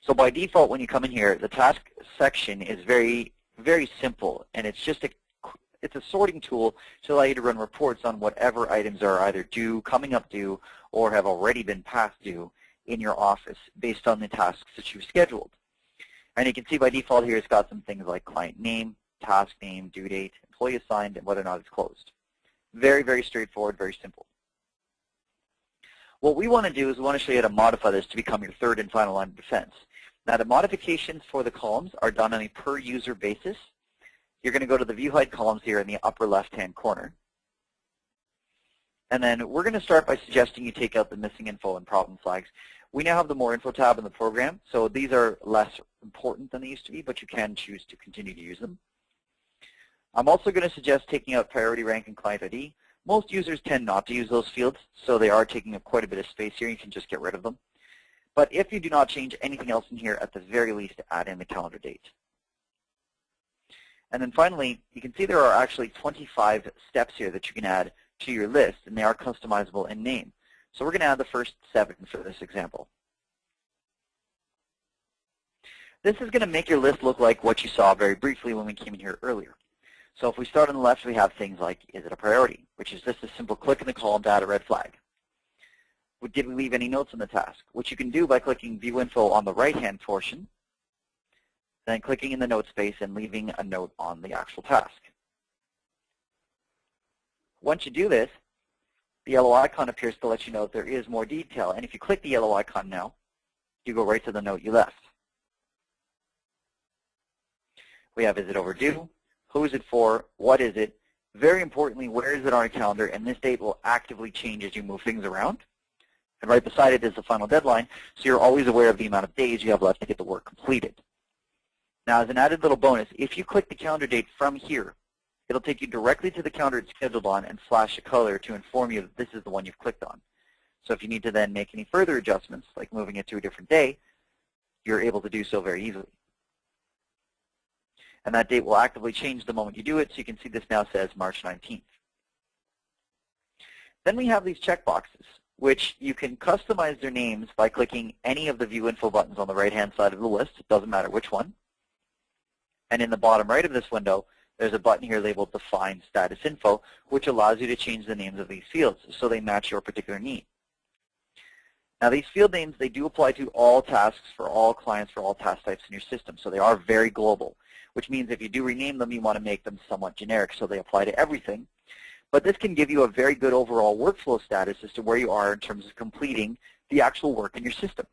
So by default, when you come in here, the task section is very, very simple, and it's just it's a sorting tool to allow you to run reports on whatever items are either due, coming up due, or have already been past due in your office based on the tasks that you've scheduled. And you can see by default here it's got some things like client name, task name, due date, employee assigned, and whether or not it's closed. Very, very straightforward, very simple. What we want to do is we want to show you how to modify this to become your third and final line of defense. Now the modifications for the columns are done on a per user basis. You're going to go to the view hide columns here in the upper left-hand corner. And then we're going to start by suggesting you take out the missing info and problem flags. We now have the more info tab in the program, so these are less important than they used to be, but you can choose to continue to use them. I'm also going to suggest taking out priority rank and client ID. Most users tend not to use those fields, so they are taking up quite a bit of space here. You can just get rid of them. But if you do not change anything else in here, at the very least, add in the calendar date. And then finally, you can see there are actually 25 steps here that you can add to your list, and they are customizable in name. So we're going to add the first 7 for this example. This is going to make your list look like what you saw very briefly when we came in here earlier. So if we start on the left, we have things like, is it a priority, which is just a simple click in the column to add a red flag. Did we leave any notes on the task, which you can do by clicking View Info on the right-hand portion, then clicking in the note space and leaving a note on the actual task. Once you do this, the yellow icon appears to let you know that there is more detail. And if you click the yellow icon now, you go right to the note you left. We have, is it overdue? Who is it for? What is it? Very importantly, where is it on our calendar? And this date will actively change as you move things around. And right beside it is the final deadline, so you're always aware of the amount of days you have left to get the work completed. Now, as an added little bonus, if you click the calendar date from here, it'll take you directly to the calendar it's scheduled on and flash a color to inform you that this is the one you've clicked on. So if you need to then make any further adjustments, like moving it to a different day, you're able to do so very easily. And that date will actively change the moment you do it, so you can see this now says March 19th. Then we have these checkboxes, which you can customize their names by clicking any of the View Info buttons on the right-hand side of the list. It doesn't matter which one. And in the bottom right of this window, there's a button here labeled Define Status Info, which allows you to change the names of these fields so they match your particular need. Now these field names, they do apply to all tasks for all clients for all task types in your system, so they are very global, which means if you do rename them, you want to make them somewhat generic so they apply to everything. But this can give you a very good overall workflow status as to where you are in terms of completing the actual work in your system.